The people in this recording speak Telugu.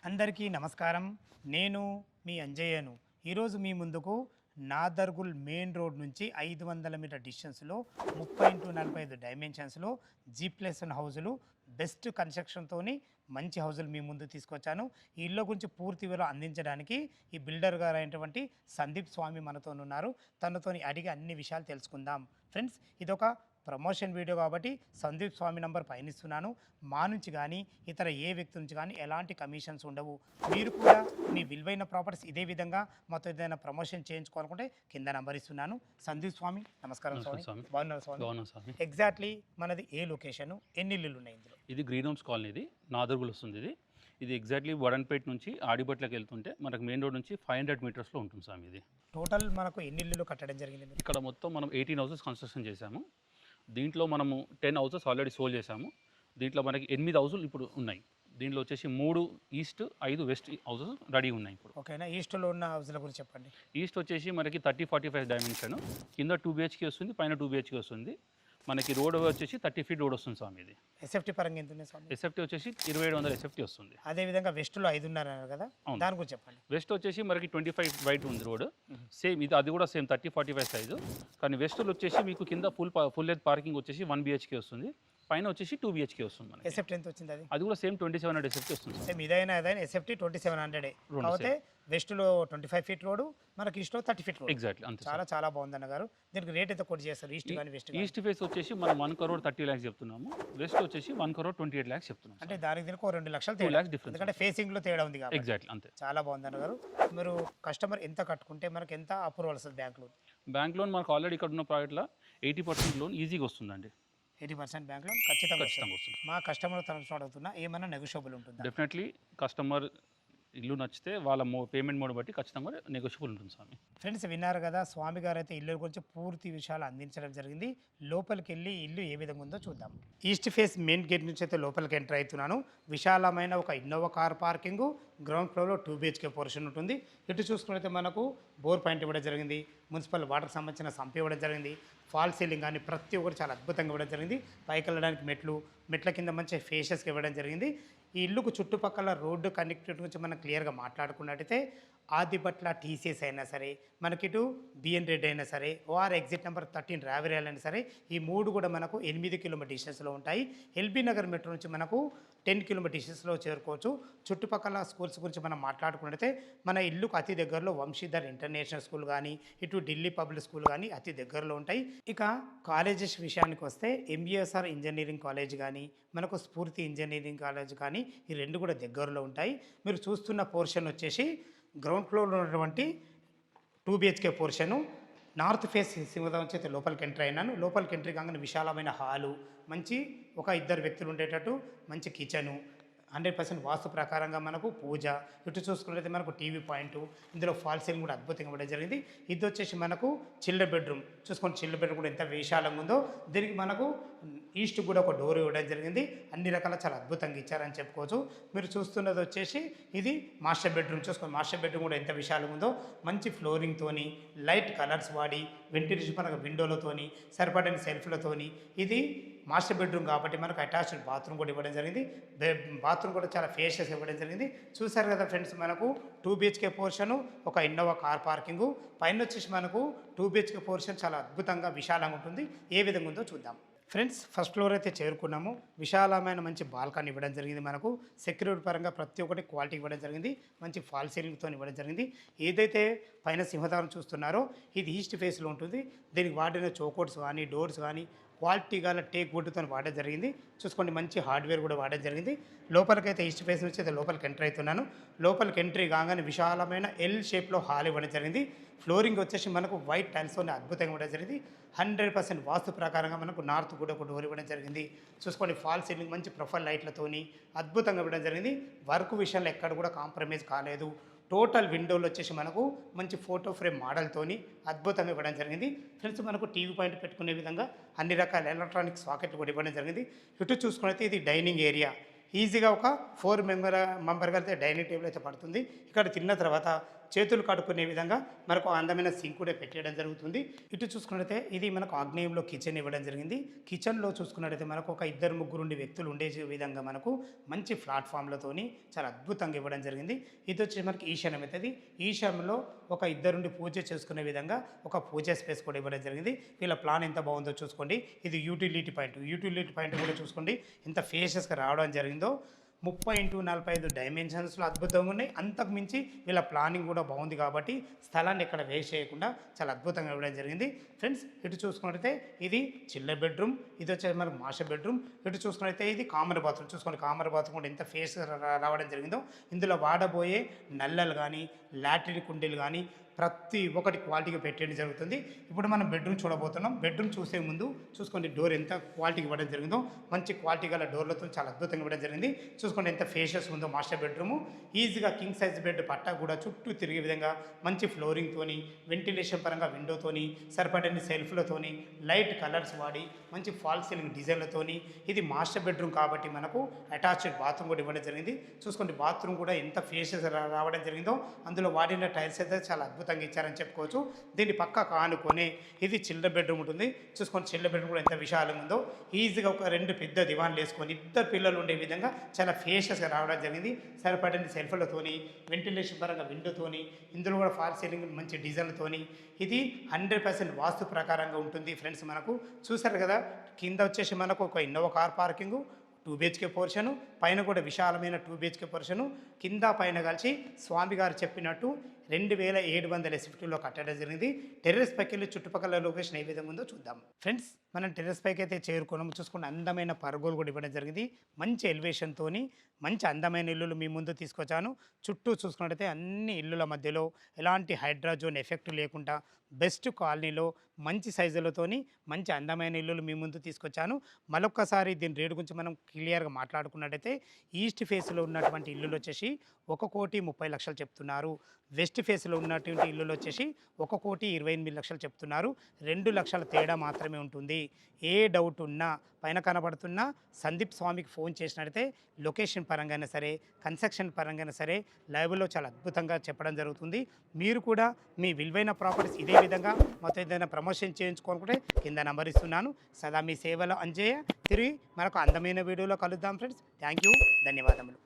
అందరికీ నమస్కారం. నేను మీ అంజయ్యను. ఈరోజు మీ ముందుకు నాదర్గుల్ మెయిన్ రోడ్ నుంచి 500 మీటర్ డిస్టెన్స్లో 30x45 డైమెన్షన్స్లో G+1 హౌజులు బెస్ట్ కన్స్ట్రక్షన్తోని మంచి హౌజులు మీ ముందు తీసుకొచ్చాను. ఈ ఇళ్ళ గురించి పూర్తి వివరాలు అందించడానికి ఈ బిల్డర్ గారు అయినటువంటి సందీప్ స్వామి మనతో ఉన్నారు. తనతోని అడిగి అన్ని విషయాలు తెలుసుకుందాం. ఫ్రెండ్స్, ఇదొక ప్రమోషన్ వీడియో కాబట్టి సందీప్ స్వామి నంబర్ పైనిస్తున్నాను. మా నుంచి కానీ ఇతర ఏ వ్యక్తి నుంచి కానీ ఎలాంటి కమిషన్స్ ఉండవు. మీరు కూడా మీ విలువైన ప్రాపర్టీస్ ఇదే విధంగా మాతో ఏదైనా ప్రమోషన్ చేయించుకోవాలనుకుంటే కింద నంబర్ ఇస్తున్నాను. సందీప్ స్వామి, నమస్కారం స్వామి. బాగున్నారు స్వామి? ఎగ్జాక్ట్లీ మనది ఏ లొకేషన్, ఎన్ని ఇల్లులు ఉన్నాయి ఇందులో? ఇది గ్రీన్ హోమ్స్ కాలనీ, ఇది నాదర్గుల్ వస్తుంది. ఇది ఎగ్జాక్ట్లీ వడన్పేట నుంచి ఆడిబట్లకి వెళ్తుంటే మనకు మెయిన్ రోడ్ నుంచి 500 మీటర్స్లో ఉంటుంది స్వామి. ఇది టోటల్ మనకు ఎన్ని ఇల్లులు కట్టడం జరిగింది? ఇక్కడ మొత్తం మనం 18 హౌసెస్ కన్స్ట్రక్షన్ చేశాము. దీంట్లో మనము 10 హౌసెస్ ఆల్రెడీ సోల్డ్ చేశాము. దీంట్లో మనకి 8 హౌసులు ఇప్పుడు ఉన్నాయి. దీంట్లో వచ్చేసి 3 ఈస్ట్ 5 వెస్ట్ హౌసెస్ రెడీ ఉన్నాయి ఇప్పుడు. ఓకేనా? ఈస్ట్లో ఉన్న హౌస్ల గురించి చెప్పండి. ఈస్ట్ వచ్చేసి మనకి 30-45 డైమెన్షన్, కింద 2 BHK వస్తుంది, పైన 2 BHK వస్తుంది. మనకి రోడ్ వచ్చేసి 30 ఫీట్ రోడ్ వస్తుంది స్వామి. ఇది ఎస్ఎఫ్టీ పరంగా ఎంత ఉంది స్వామి? ఎస్ఎఫ్టీ వచ్చేసి 2700 ఎస్ఎఫ్టీ వస్తుంది. అదేవిధంగా వెస్ట్లో 5.5 అన్నారు కదా, దాని గురించి చెప్పండి. వెస్ట్ వచ్చేసి మనకి 25 వైట్ ఉంది రోడ్, సేమ్ ఇది, అది కూడా సేమ్ 30-45 సైజు. కానీ వెస్ట్లో వచ్చేసి మీకు కింద ఫుల్ లెంత్ పార్కింగ్ వచ్చేసి 1 BHK వస్తుంది, పైన వచ్చేసి 2 BHK వస్తుంది. మనకి ఎస్ఎఫ్టీ ఎంత వచ్చింది? అది కూడా సేమ్ 2700 ఎస్ఎఫ్టీ వస్తుంది. సేమ్ ఇదైనా ఎస్ఎఫ్టీ 2700. కాకపోతే వెస్ట్లో 25 ఫీట్ రోడ్, మనకి ఈస్ట్లో 30 ఫీట్ రోడ్. ఎగ్జాక్ట్లీ అంతే. చాలా బాగుంది అన్నగారు. దీనికి రేట్ ఎంత కొట్టి చేస్తారు? ఈస్ట్ కానీ వెస్ట్? ఈస్ట్ ఫేస్ వచ్చేసి మనం 1,30 lakhs చెప్తున్నాము, వెస్ట్ వచ్చేసి 1,28 lakhs చెప్తున్నాము. అంటే దానికి దీనికి 2 లక్షలు 2 lakhs డిఫరెన్స్, ఎందుకంటే ఫేసింగ్ లో తేడా ఉంది కాబట్టి. ఎగ్జాక్ట్లీ అంతే. చాలా బాగుంది అన్నగారు. మీరు కస్టమర్ ఎంత కట్టుకుంటే మనకి ఎంత అప్రూవల్ వస్తుంది బ్యాంక్ లోన్? బ్యాంక్ లోన్ మనకు ఆల్రెడీ ఇక్కడ ఉన్న ప్రాజెక్ట్లో 80% లోన్ ఈజీగా వస్తుందండి. 80% బ్యాంక్ లోన్ ఖచ్చితంగా వస్తుంది. మా కస్టమర్ తరఫు అడుగుతున్నా, ఏమైనా నెగోషియబుల్ ఉంటుంది? డెఫినెట్లీ కస్టమర్ ఇల్లు నచ్చితే వాళ్ళ పేమెంట్ మోడ్ బట్టి ఖచ్చితంగా నెగోషియబుల్ ఉంటుంది స్వామి. ఫ్రెండ్స్, విన్నారు కదా, స్వామి గారు అయితే ఇల్లు గురించి పూర్తి విషయాలు అందించడం జరిగింది. లోపలికి వెళ్ళి ఇల్లు ఏ విధంగా ఉందో చూద్దాం. ఈస్ట్ ఫేస్ మెయిన్ గేట్ నుంచి అయితే లోపలికి ఎంటర్ అవుతున్నాను. విశాలమైన ఒక ఇన్నోవా కార్ పార్కింగ్, గ్రౌండ్ ఫ్లోర్లో 2 BHK పోర్షన్ ఉంటుంది. ఇటు చూసుకున్నైతే మనకు బోర్ పాయింట్ ఇవ్వడం జరిగింది, మున్సిపల్ వాటర్కి సంబంధించిన సంప్ ఇవ్వడం జరిగింది, ఫాల్ సీలింగ్ కానీ ప్రతి ఒక్కటి చాలా అద్భుతంగా ఇవ్వడం జరిగింది. పైకి వెళ్ళడానికి మెట్ల కింద మంచి ఫేషియస్గా ఇవ్వడం జరిగింది. ఈ ఇల్లుకు చుట్టుపక్కల రోడ్డు కనెక్టివిటీ గురించి మనం క్లియర్గా మాట్లాడుకున్నట్టయితే ఆదిబట్ల TCS అయినా సరే, మనకిటు బిఎన్ రెడ్డి అయినా సరే, ఓఆర్ ఎగ్జిట్ నెంబర్ 13 రావిరాల్ అయినా సరే, ఈ 3 కూడా మనకు 8 కిలోమీటర్ డిస్టెన్స్లో ఉంటాయి. ఎల్బీ నగర్ మెట్రో నుంచి మనకు 10 కిలోమీటర్ డిస్టెన్స్లో చేరుకోవచ్చు. చుట్టుపక్కల స్కూల్స్ గురించి మనం మాట్లాడుకున్నట్టయితే మన ఇల్లుకు అతి దగ్గరలో వంశీధర్ ఇంటర్నేషనల్ స్కూల్ కానీ, ఇటు ఢిల్లీ పబ్లిక్ స్కూల్ కానీ అతి దగ్గరలో ఉంటాయి. ఇక కాలేజెస్ విషయానికి వస్తే MBSR ఇంజనీరింగ్ కాలేజ్ కానీ, మనకు స్ఫూర్తి ఇంజనీరింగ్ కాలేజ్ కానీ, ఈ 2 కూడా దగ్గరలో ఉంటాయి. మీరు చూస్తున్న పోర్షన్ వచ్చేసి గ్రౌండ్ ఫ్లోర్లో ఉన్నటువంటి 2 BHK పోర్షను. నార్త్ ఫేస్ సింహదాం నుంచి అయితే లోపలికి ఎంట్రీ అయినాను. లోపలికి ఎంట్రీ కాగానే విశాలమైన హాలు, మంచి ఒక 2 వ్యక్తులు ఉండేటట్టు మంచి కిచెను, 100% వాస్తు ప్రకారంగా మనకు పూజ. ఇటు చూసుకున్నట్లయితే మనకు టీవీ పాయింట్, ఇందులో ఫాల్ సీలింగ్ కూడా అద్భుతంగా ఇవ్వడం జరిగింది. ఇది వచ్చేసి మనకు చిల్డ్రన్ బెడ్రూమ్. చూసుకోండి, చిల్డ్రన్ బెడ్రూమ్ కూడా ఎంత విశాలంగా ఉందో. దీనికి మనకు ఈస్ట్ కూడా ఒక డోర్ ఇవ్వడం జరిగింది. అన్ని రకాల చాలా అద్భుతంగా ఇచ్చారని చెప్పుకోవచ్చు. మీరు చూస్తున్నది వచ్చేసి ఇది మాస్టర్ బెడ్రూమ్. చూసుకోండి, మాస్టర్ బెడ్రూమ్ కూడా ఎంత విశాలంగా ఉందో. మంచి ఫ్లోరింగ్తోని, లైట్ కలర్స్ వాడి, వెంటిలేషన్ పరంగా విండోలతోని, సరిపడని సెల్ఫ్లతోని, ఇది మాస్టర్ బెడ్రూమ్ కాబట్టి మనకు అటాచ్డ్ బాత్రూమ్ కూడా ఇవ్వడం జరిగింది. బాత్రూమ్ కూడా చాలా ఫేషియస్ ఇవ్వడం జరిగింది. చూసారు కదా ఫ్రెండ్స్, మనకు 2 BHK పోర్షను, ఒక ఇన్నోవా కార్ పార్కింగు, పైన వచ్చేసి మనకు 2 BHK పోర్షన్ చాలా అద్భుతంగా విశాలంగా ఉంటుంది. ఏ విధంగా ఉందో చూద్దాం. ఫ్రెండ్స్, ఫస్ట్ ఫ్లోర్ అయితే చేరుకున్నాము. విశాలమైన మంచి బాల్కనీ ఇవ్వడం జరిగింది. మనకు సెక్యూరిటీ పరంగా ప్రతి ఒక్కటి క్వాలిటీ ఇవ్వడం జరిగింది. మంచి ఫాల్ సీలింగ్తో ఇవ్వడం జరిగింది. ఏదైతే పైన సింహద్వారం చూస్తున్నారో ఇది ఈస్ట్ ఫేస్లో ఉంటుంది. దీనికి వాడిన చోకోట్స్ కానీ, డోర్స్ కానీ క్వాలిటీ గల టేక్ వుడ్తో వాడడం జరిగింది. చూసుకోండి, మంచి హార్డ్వేర్ కూడా వాడడం జరిగింది. లోపలికైతే ఈస్ట్ ఫేస్ నుంచి అయితే లోపలికి ఎంటర్ అవుతున్నాను. లోపలికి ఎంట్రీ కాగానే విశాలమైన ఎల్ షేప్లో హాల్ ఇవ్వడం జరిగింది. ఫ్లోరింగ్ వచ్చేసి మనకు వైట్ టైల్స్తో అద్భుతంగా ఇవ్వడం జరిగింది. 100% వాస్తు ప్రకారంగా మనకు నార్త్ కూడా ఒక డోర్ ఇవ్వడం జరిగింది. చూసుకోండి, ఫాల్ సీలింగ్ మంచి ప్రొఫైల్ లైట్లతోని అద్భుతంగా ఇవ్వడం జరిగింది. వర్క్ విషయంలో ఎక్కడ కూడా కాంప్రమైజ్ కాలేదు. టోటల్ విండోలు వచ్చేసి మనకు మంచి ఫోటో ఫ్రేమ్ మోడల్తోని అద్భుతంగా ఇవ్వడం జరిగింది. ఫ్రెండ్స్, మనకు టీవీ పాయింట్ పెట్టుకునే విధంగా అన్ని రకాల ఎలక్ట్రానిక్ సాకెట్లు కూడా ఇవ్వడం జరిగింది. ఇటు చూసుకున్నైతే ఇది డైనింగ్ ఏరియా. ఈజీగా ఒక 4 మెంబర్ అయితే డైనింగ్ టేబుల్ అయితే పడుతుంది. ఇక్కడ తిన్న తర్వాత చేతులు కడుక్కునే విధంగా మనకు అందమైన సింక్ కూడా పెట్టేయడం జరుగుతుంది. ఇటు చూసుకున్నట్లయితే ఇది మనకు ఆగ్నేయంలో కిచెన్ ఇవ్వడం జరిగింది. కిచెన్లో చూసుకున్నట్లయితే మనకు ఒక ఇద్దరు ముగ్గురు వ్యక్తులు ఉండే విధంగా మనకు మంచి ప్లాట్ఫామ్లతోని చాలా అద్భుతంగా ఇవ్వడం జరిగింది. ఇది వచ్చి మనకి ఈశాన్యం అవుతుంది. ఈశాన్యంలో ఒక ఇద్దరుండి పూజ చేసుకునే విధంగా ఒక పూజ స్పేస్ కూడా ఇవ్వడం జరిగింది. వీళ్ళ ప్లాన్ ఎంత బాగుందో చూసుకోండి. ఇది యూటిలిటీ పాయింట్ కూడా చూసుకోండి ఎంత ఫేషియస్గా రావడం జరిగిందో. 30x45 డైమెన్షన్స్లో అద్భుతంగా ఉన్నాయి. అంతకు మించి వీళ్ళ ప్లానింగ్ కూడా బాగుంది కాబట్టి స్థలాన్ని ఎక్కడ వేస్ట్ చేయకుండా చాలా అద్భుతంగా ఇవ్వడం జరిగింది. ఫ్రెండ్స్ ఇటు చూసుకున్నట్లయితే ఇది చిల్లర్ బెడ్రూమ్, ఇది వచ్చేసి మనకు మాస్టర్ బెడ్రూమ్. ఇటు చూసుకున్నట్లయితే ఇది కామన్ బాత్రూమ్. చూసుకోండి కామన్ బాత్రూమ్ కూడా ఎంత ఫేస్ రావడం జరిగిందో. ఇందులో వాడబోయే నల్లలు కానీ లాట్రిన్ కుండీలు కానీ ప్రతి ఒక్కటి క్వాలిటీగా పెట్టేయడం జరుగుతుంది. ఇప్పుడు మనం బెడ్రూమ్ చూడబోతున్నాం. బెడ్రూమ్ చూసే ముందు చూసుకోండి డోర్ ఎంత క్వాలిటీగా ఇవ్వడం జరిగిందో. మంచి క్వాలిటీ గల డోర్లతో చాలా అద్భుతంగా ఇవ్వడం జరిగింది. చూసుకోండి ఎంత ఫేషియస్ ఉందో మాస్టర్ బెడ్రూము. ఈజీగా కింగ్ సైజ్ బెడ్ పట్టా కూడా చుట్టూ తిరిగే విధంగా మంచి ఫ్లోరింగ్తోని, వెంటిలేషన్ పరంగా విండోతోని, సరిపడని సెల్ఫ్లతోని, లైట్ కలర్స్ వాడి మంచి ఫాల్ సీలింగ్ డిజైన్లతోని, ఇది మాస్టర్ బెడ్రూమ్ కాబట్టి మనకు అటాచ్డ్ బాత్రూమ్ కూడా ఇవ్వడం జరిగింది. చూసుకోండి బాత్రూమ్ కూడా ఎంత ఫేషియస్ రావడం జరిగిందో. అందులో వాడిన టైల్స్ అయితే చాలా అద్భుతంగా ఇచ్చారని చెప్పుకోవచ్చు. దీన్ని పక్కకు ఆనుకొని ఇది చిల్డ్రన్ బెడ్రూమ్ ఉంటుంది. చూసుకొని చిల్డ్రన్ బెడ్రూమ్ కూడా ఎంత విశాలంగా ఉందో. ఈజీగా ఒక 2 పెద్ద దివాన్లు వేసుకొని ఇద్దరు పిల్లలు ఉండే విధంగా చాలా ఫేషియస్గా రావడం జరిగింది. సరిపడని సెల్ఫ్లతోని, వెంటిలేషన్ పరంగా విండోతోని, ఇందులో కూడా ఫాల్ సీలింగ్ మంచి డిజైన్లతోని ఇది 100% వాస్తు ప్రకారంగా ఉంటుంది. ఫ్రెండ్స్ మనకు చూసారు కదా, కింద వచ్చేసి మనకు ఒక Innova car parking, 2 BHK portion, పైన కూడా విశాలమైన 2 BHK పోర్షను, కింద పైన కలిసి స్వామి గారు చెప్పినట్టు 2700 SFTలో కట్టడం జరిగింది. టెర్రస్ పైకి వెళ్ళి చుట్టుపక్కల లొకేషన్ ఏ విధంగా ఉందో చూద్దాం. ఫ్రెండ్స్ మనం టెర్రస్ పైకి అయితే చేరుకున్నాము. చూసుకుని అందమైన పరుగులు కూడా ఇవ్వడం జరిగింది. మంచి ఎలివేషన్తోని మంచి అందమైన ఇల్లులు మీ ముందు తీసుకొచ్చాను. చుట్టూ చూసుకున్నట్టయితే అన్ని ఇల్లుల మధ్యలో ఎలాంటి హైడ్రాజోన్ ఎఫెక్ట్ లేకుండా బెస్ట్ కాలనీలో మంచి సైజులతోని మంచి అందమైన ఇల్లులు మీ ముందు తీసుకొచ్చాను. మరొక్కసారి దీని రేటు గురించి మనం క్లియర్గా మాట్లాడుకున్నట్టయితే ఈస్ట్ ఫేస్లో ఉన్నటువంటి ఇల్లులు వచ్చేసి 1,30,00,000 చెప్తున్నారు. వెస్ట్ ఫేస్లో ఉన్నటువంటి ఇల్లులు వచ్చేసి 1,28,00,000 చెప్తున్నారు. 2 లక్షల తేడా మాత్రమే ఉంటుంది. ఏ డౌట్ ఉన్నా పైన కనబడుతున్న సందీప్ స్వామికి ఫోన్ చేసినట్టయితే లొకేషన్ పరంగానే సరే, కన్స్ట్రక్షన్ పరంగానే సరే లైవ్లో చాలా అద్భుతంగా చెప్పడం జరుగుతుంది. మీరు కూడా మీ విలువైన ప్రాపర్టీస్ ఇదే విధంగా మొత్తం ఏదైనా ప్రమోషన్ చేయించుకోనుకుంటే కింద నంబర్ ఇస్తున్నాను. సదా మీ సేవలో అంజయ్య. తిరిగి మనకు అందమైన వీడియోలో కలుద్దాం ఫ్రెండ్స్. థ్యాంక్ యూ, ధన్యవాదములు.